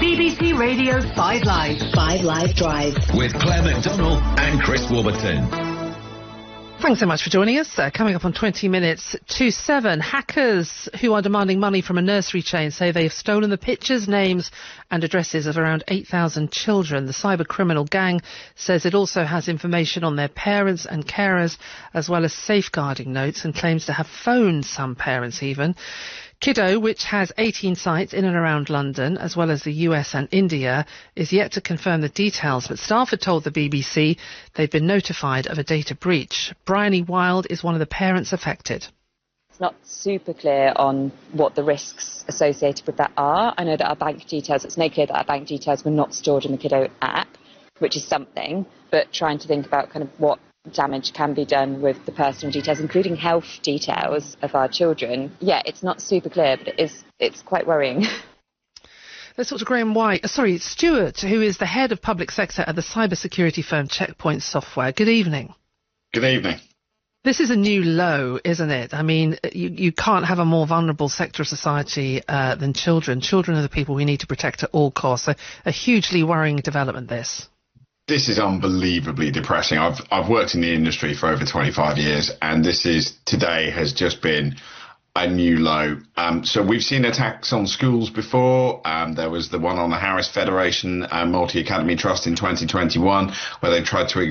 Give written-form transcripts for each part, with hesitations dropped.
BBC Radio 5 Live. 5 Live Drive. With Claire McDonald and Chris Warburton. Thanks so much for joining us. Coming up on 20 minutes to 7, hackers who are demanding money from a nursery chain say they've stolen the pictures, names and addresses of around 8,000 children. The cyber criminal gang says it also has information on their parents and carers, as well as safeguarding notes, and claims to have phoned some parents even. Kiddo, which has 18 sites in and around London, as well as the US and India, is yet to confirm the details, but staff had told the BBC they've been notified of a data breach. Bryony Wild is one of the parents affected. It's not super clear on what the risks associated with that are. I know that our bank details, it's made clear that our bank details were not stored in the Kiddo app, which is something, but trying to think about kind of what damage can be done with the personal details, including health details of our children. Yeah, it's not super clear, but it's quite worrying. Let's talk to Stuart, who is the head of public sector at the cybersecurity firm Checkpoint Software. Good evening. Good evening. This is a new low, isn't it? I mean, you can't have a more vulnerable sector of society than children. Children are the people we need to protect at all costs. A hugely worrying development, this. This is unbelievably depressing. I've worked in the industry for over 25 years, and today has just been a new low. So we've seen attacks on schools before. There was the one on the Harris Federation Multi-Academy Trust in 2021, where they tried to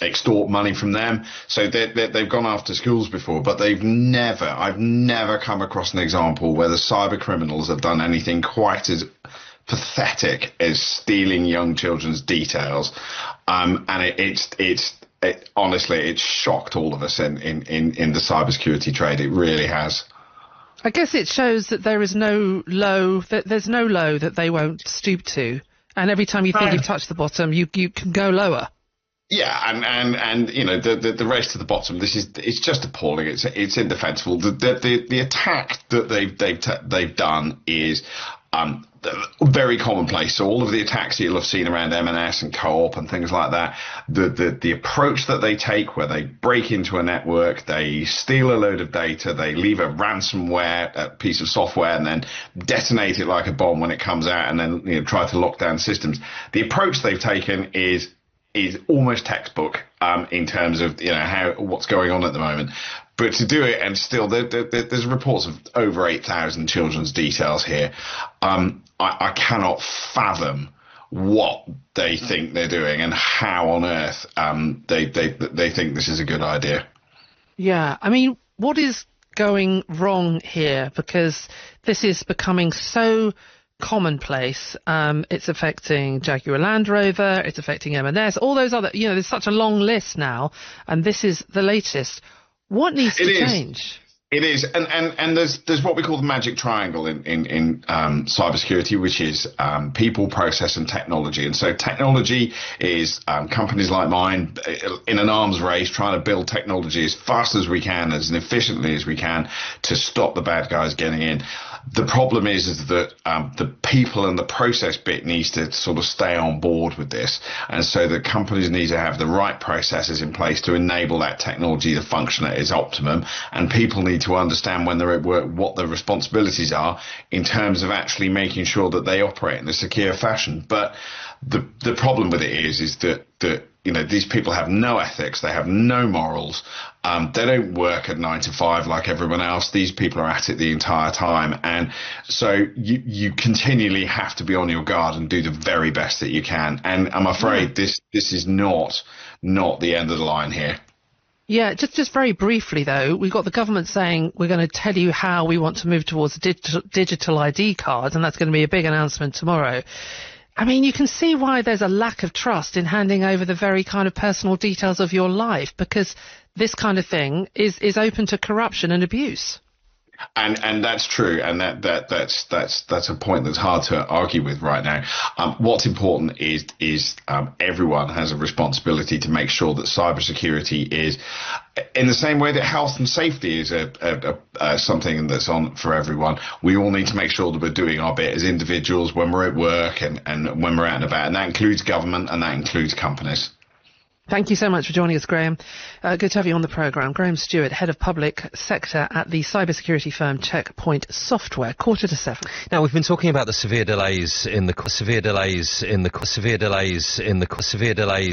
extort money from them. So they've gone after schools before, but I've never come across an example where the cyber criminals have done anything quite as pathetic as stealing young children's details, and honestly, it's shocked all of us in the cybersecurity trade. It really has. I guess it shows that there's no low that they won't stoop to, and every time you think you've touched the bottom, you can go lower. Yeah, and you know the race to the bottom. It's just appalling. It's indefensible. The attack that they've done is very commonplace. So all of the attacks that you'll have seen around M&S and Co-op and things like that, the approach that they take, where they break into a network, they steal a load of data, they leave a ransomware piece of software, and then detonate it like a bomb when it comes out, and then try to lock down systems. The approach they've taken is almost textbook in terms of what's going on at the moment. But to do it, and still there's reports of over 8,000 children's details here. I cannot fathom what they think they're doing and how on earth they think this is a good idea. Yeah, I mean, what is going wrong here? Because this is becoming so commonplace. It's affecting Jaguar Land Rover, it's affecting M&S, all those other, there's such a long list now, and this is the latest. What needs to change? It is, and there's what we call the magic triangle in cybersecurity, which is people, process, and technology. And so technology is companies like mine in an arms race trying to build technology as fast as we can, as efficiently as we can, to stop the bad guys getting in. The problem is that the people and the process bit needs to sort of stay on board with this. And so the companies need to have the right processes in place to enable that technology to function at its optimum. And people need to understand when they're at work what their responsibilities are in terms of actually making sure that they operate in a secure fashion. But the problem with it is that these people have no ethics, they have no morals, they don't work at 9 to 5 like everyone else. These people are at it the entire time, and so you continually have to be on your guard and do the very best that you can. And I'm afraid this is not the end of the line here. Yeah, just very briefly though, we've got the government saying we're going to tell you how we want to move towards a digital ID card, and that's going to be a big announcement tomorrow. I mean, you can see why there's a lack of trust in handing over the very kind of personal details of your life, because this kind of thing is open to corruption and abuse. And that's true, and that's a point that's hard to argue with right now. What's important is everyone has a responsibility to make sure that cybersecurity is, in the same way that health and safety is something that's on for everyone. We all need to make sure that we're doing our bit as individuals when we're at work and when we're out and about, and that includes government and that includes companies. Thank you so much for joining us, Graham. Good to have you on the programme. Graham Stewart, Head of Public Sector at the cybersecurity firm Checkpoint Software. 6:45. Now, we've been talking about the severe delays in the